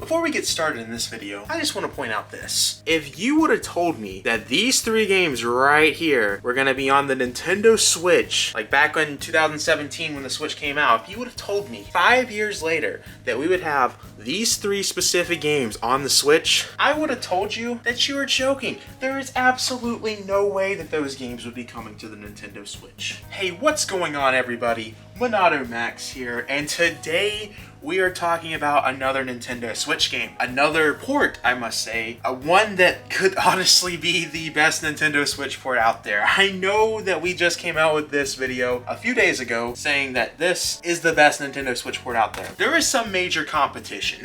Before we get started in this video, I just want to point out this. If you would have told me that these 3 games right here were going to be on the Nintendo Switch, like back in 2017 when the Switch came out, if you would have told me 5 years later that we would have these 3 specific games on the Switch, I would have told you that you were joking. There is absolutely no way that those games would be coming to the Nintendo Switch. Hey, what's going on, everybody? Monado Max here, and today we are talking about another Nintendo Switch game. Another port, I must say. One that could honestly be the best Nintendo Switch port out there. I know that we just came out with this video a few days ago saying that this is the best Nintendo Switch port out there. There is some major competition.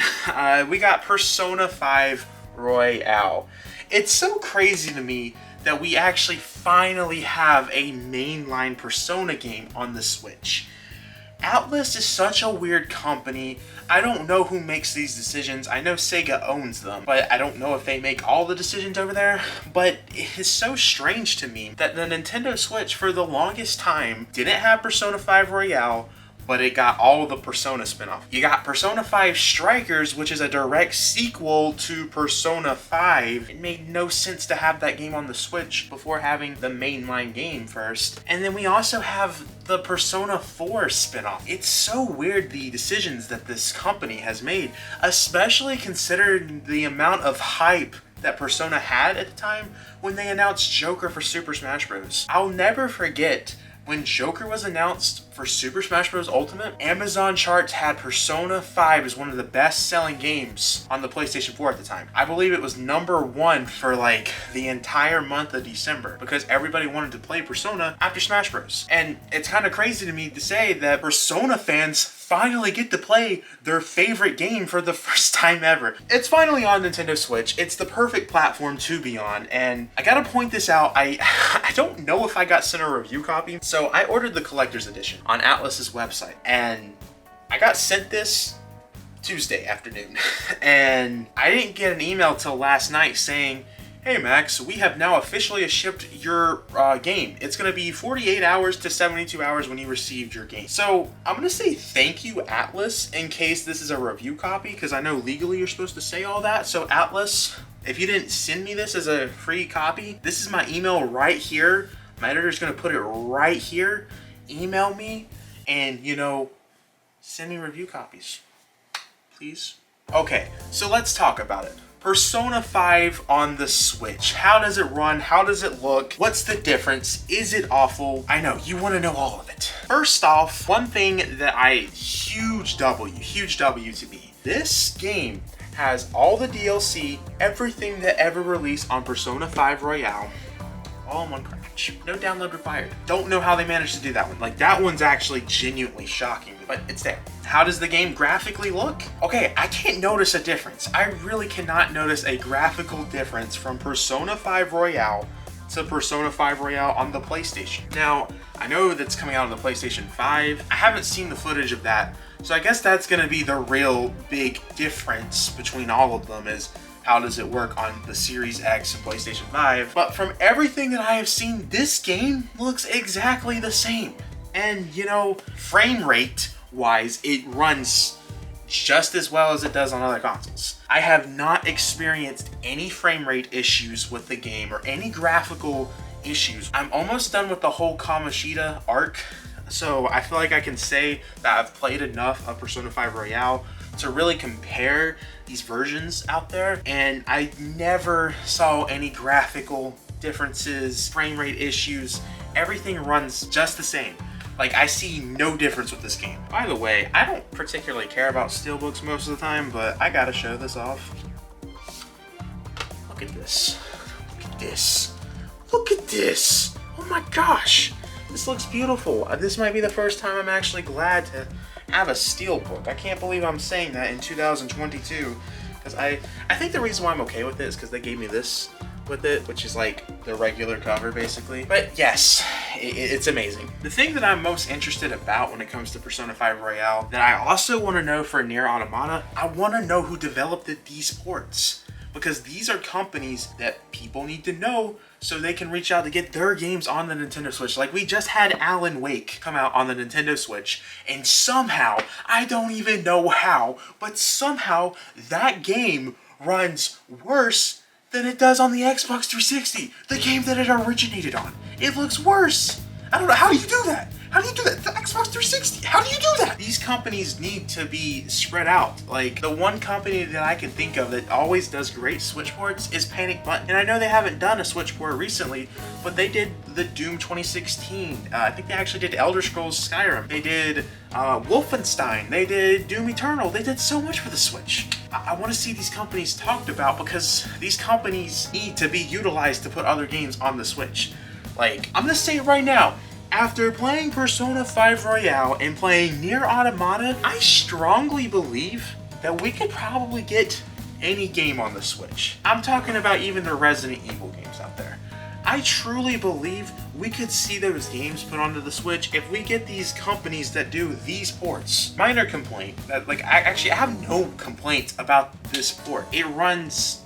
We got Persona 5 Royale. It's so crazy to me that we actually finally have a mainline Persona game on the Switch. Atlus is such a weird company. I don't know who makes these decisions. I know Sega owns them, but I don't know if they make all the decisions over there. But it is so strange to me that the Nintendo Switch for the longest time didn't have Persona 5 Royale, but it got all the Persona spin-off. You got Persona 5 Strikers, which is a direct sequel to Persona 5. It made no sense to have that game on the Switch before having the mainline game first. And then we also have the Persona 4 spin-off. It's so weird, the decisions that this company has made, especially considering the amount of hype that Persona had at the time when they announced Joker for Super Smash Bros. I'll never forget when Joker was announced for Super Smash Bros. Ultimate, Amazon charts had Persona 5 as one of the best-selling games on the PlayStation 4 at the time. I believe it was #1 for like the entire month of December because everybody wanted to play Persona after Smash Bros. And it's kind of crazy to me to say that Persona fans finally get to play their favorite game for the first time ever. It's finally on Nintendo Switch. It's the perfect platform to be on, and I gotta point this out. I don't know if I got sent a review copy, so I ordered the collector's edition on Atlus's website, and I got sent this Tuesday afternoon, and I didn't get an email till last night saying, "Hey Max, we have now officially shipped your game. It's gonna be 48 hours to 72 hours when you received your game." So I'm gonna say thank you, Atlus, in case this is a review copy, because I know legally you're supposed to say all that. So Atlus, if you didn't send me this as a free copy, this is my email right here. My editor's gonna put it right here. Email me and, you know, send me review copies, please. Okay, so let's talk about it. Persona 5 on the Switch. How does it run? How does it look? What's the difference? Is it awful? I know, you want to know all of it. First off, one thing that huge W to me. This game has all the DLC, everything that ever released on Persona 5 Royale, all in one cartridge. No download required. Don't know how they managed to do that one. Like, that one's actually genuinely shocking, but it's there. How does the game graphically look? Okay, I can't notice a difference. I really cannot notice a graphical difference from Persona 5 Royale to Persona 5 Royale on the PlayStation. Now, I know that's coming out on the PlayStation 5. I haven't seen the footage of that, so I guess that's gonna be the real big difference between all of them, is how does it work on the Series X and PlayStation 5. But from everything that I have seen, this game looks exactly the same. And, you know, frame rate wise, it runs just as well as it does on other consoles. I have not experienced any frame rate issues with the game or any graphical issues. I'm almost done with the whole Kamoshida arc, so I feel like I can say that I've played enough of Persona 5 Royale to really compare these versions out there, and I never saw any graphical differences, frame rate issues. Everything runs just the same. Like, I see no difference with this game. By the way, I don't particularly care about steelbooks most of the time, but I gotta show this off. Look at this. Look at this. Look at this. Oh my gosh. This looks beautiful. This might be the first time I'm actually glad to have a steelbook. I can't believe I'm saying that in 2022. Because I think the reason why I'm okay with it is because they gave me this with it, which is like the regular cover basically. But yes, it's amazing. The thing that I'm most interested about when it comes to Persona 5 Royale that I also want to know for Nier Automata, I want to know who developed these ports. because these are companies that people need to know so they can reach out to get their games on the Nintendo Switch. Like, we just had Alan Wake come out on the Nintendo Switch, and somehow, I don't even know how, but somehow that game runs worse than it does on the Xbox 360, the game that it originated on. It looks worse. I don't know, how do you do that? How do you do that? The Xbox 360, how do you do that? These companies need to be spread out. Like, the one company that I can think of that always does great Switch ports is Panic Button. And I know they haven't done a Switch port recently, but they did the Doom 2016. I think they actually did Elder Scrolls Skyrim. They did Wolfenstein. They did Doom Eternal. They did so much for the Switch. I want to see these companies talked about because these companies need to be utilized to put other games on the Switch. Like, I'm gonna say it right now, after playing Persona 5 Royale and playing Nier Automata, I strongly believe that we could probably get any game on the Switch. I'm talking about even the Resident Evil games out there. I truly believe we could see those games put onto the Switch if we get these companies that do these ports. Minor complaint, that I have no complaints about this port. It runs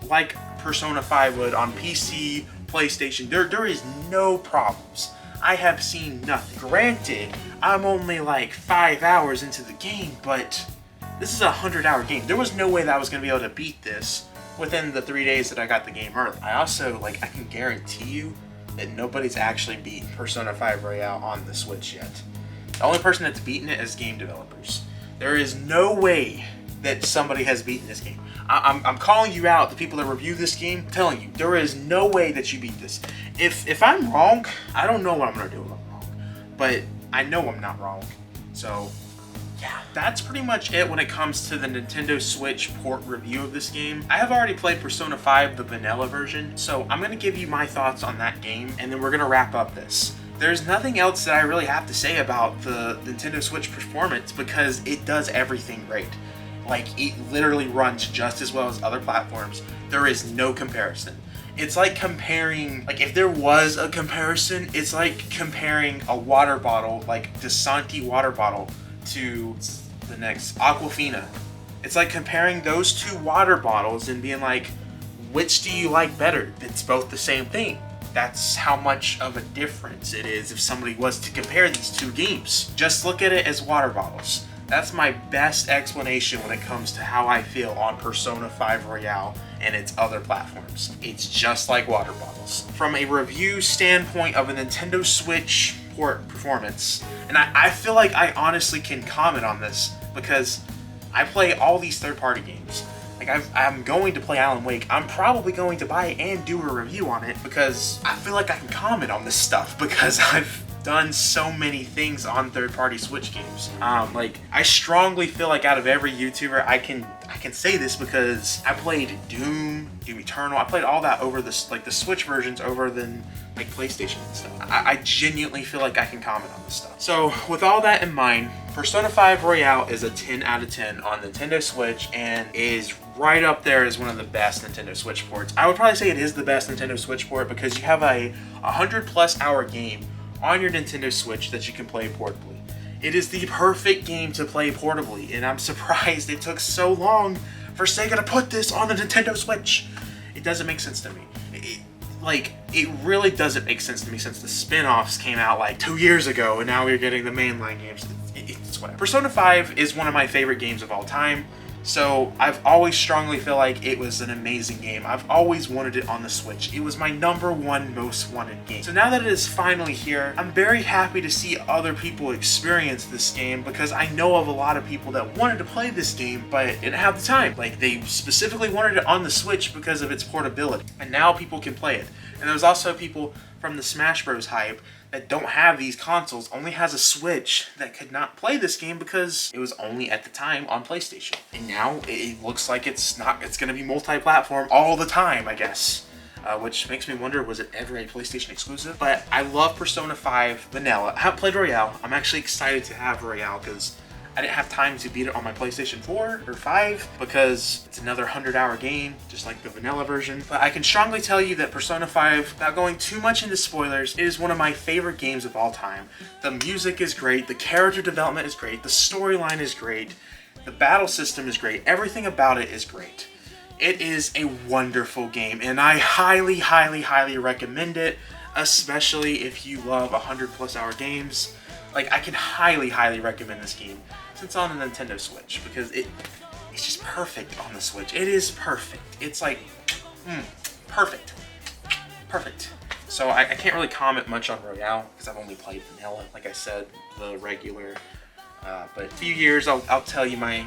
like Persona 5 would on PC, PlayStation. There is no problems. I have seen nothing. Granted, I'm only like 5 hours into the game, but this is a 100-hour game. There was no way that I was going to be able to beat this within the 3 days that I got the game early. I also, I can guarantee you that nobody's actually beaten Persona 5 Royale on the Switch yet. The only person that's beaten it is game developers. There is no way that somebody has beaten this game. I'm calling you out, the people that review this game, I'm telling you, there is no way that you beat this. If I'm wrong, I don't know what I'm gonna do if I'm wrong, but I know I'm not wrong. So yeah, that's pretty much it when it comes to the Nintendo Switch port review of this game. I have already played Persona 5, the vanilla version, so I'm gonna give you my thoughts on that game, and then we're gonna wrap up this. There's nothing else that I really have to say about the Nintendo Switch performance because it does everything great. Like, it literally runs just as well as other platforms. There is no comparison. It's like comparing, if there was a comparison, it's like comparing a water bottle, like Desanti water bottle, to the next Aquafina. It's like comparing those two water bottles and being like, which do you like better? It's both the same thing. That's how much of a difference it is if somebody was to compare these two games. Just look at it as water bottles. That's my best explanation when it comes to how I feel on Persona 5 Royale and its other platforms. It's just like water bottles. From a review standpoint of a Nintendo Switch port performance, and I feel like I honestly can comment on this because I play all these third-party games. I'm going to play Alan Wake. I'm probably going to buy it and do a review on it because I feel like I can comment on this stuff because I've done so many things on third-party Switch games. I strongly feel like out of every YouTuber, I can say this because I played Doom Eternal. I played all that over the Switch versions over than PlayStation and stuff. I genuinely feel like I can comment on this stuff. So with all that in mind, Persona 5 Royale is a 10 out of 10 on Nintendo Switch and is right up there as one of the best Nintendo Switch ports. I would probably say it is the best Nintendo Switch port because you have a 100+ hour game on your Nintendo Switch that you can play portably. It is the perfect game to play portably, and I'm surprised it took so long for Sega to put this on the Nintendo Switch. It doesn't make sense to me. It really doesn't make sense to me since the spin-offs came out 2 years ago, and now we're getting the mainline games. It's whatever. Persona 5 is one of my favorite games of all time. So I've always strongly feel like it was an amazing game. I've always wanted it on the Switch. It was my #1 most wanted game. So now that it is finally here, I'm very happy to see other people experience this game because I know of a lot of people that wanted to play this game but didn't have the time. They specifically wanted it on the Switch because of its portability. And now people can play it. And there's also people from the Smash Bros. Hype that don't have these consoles, only has a Switch that could not play this game because it was only at the time on PlayStation. And now it looks like it's gonna be multi-platform all the time, I guess. Which makes me wonder, was it ever a PlayStation exclusive? But I love Persona 5 Vanilla. I haven't played Royale. I'm actually excited to have Royale because I didn't have time to beat it on my PlayStation 4 or 5 because it's another 100-hour game, just like the vanilla version. But I can strongly tell you that Persona 5, without going too much into spoilers, it is one of my favorite games of all time. The music is great, the character development is great, the storyline is great, the battle system is great, everything about it is great. It is a wonderful game, and I highly, highly, highly recommend it, especially if you love 100+ hour games. Like, I can highly, highly recommend this game since it's on the Nintendo Switch, because it's just perfect on the Switch. It is perfect. It's like, perfect. Perfect. So I can't really comment much on Royale, because I've only played vanilla, like I said, the regular. But in a few years, I'll tell you my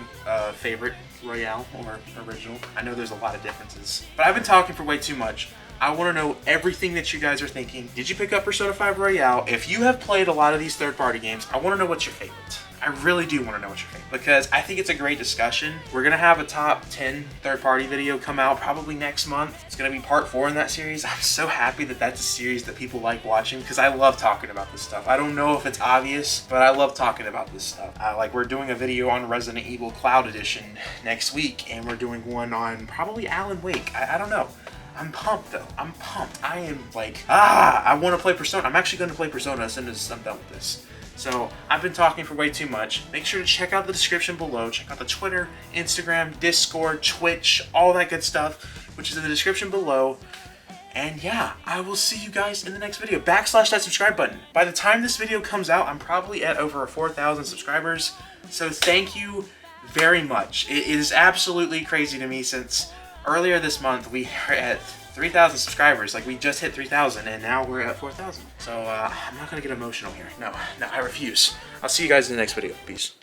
favorite Royale or original. I know there's a lot of differences, but I've been talking for way too much. I want to know everything that you guys are thinking. Did you pick up Persona 5 Royale? If you have played a lot of these third-party games, I want to know what's your favorite. I really do want to know what's your favorite, because I think it's a great discussion. We're going to have a top 10 third-party video come out probably next month. It's going to be part 4 in that series. I'm so happy that that's a series that people like watching, because I love talking about this stuff. I don't know if it's obvious, but I love talking about this stuff. Like, we're doing a video on Resident Evil Cloud Edition next week, and we're doing one on probably Alan Wake. I don't know. I'm pumped though. I'm pumped. I am like, I want to play Persona. I'm actually going to play Persona as soon as I'm done with this. So I've been talking for way too much. Make sure to check out the description below. Check out the Twitter, Instagram, Discord, Twitch, all that good stuff, which is in the description below. And yeah, I will see you guys in the next video. / that subscribe button. By the time this video comes out, I'm probably at over 4,000 subscribers. So thank you very much. It is absolutely crazy to me, since earlier this month we were at 3,000 subscribers. Like, we just hit 3,000 and now we're at 4,000. So I'm not gonna get emotional here. No, I refuse. I'll see you guys in the next video. Peace.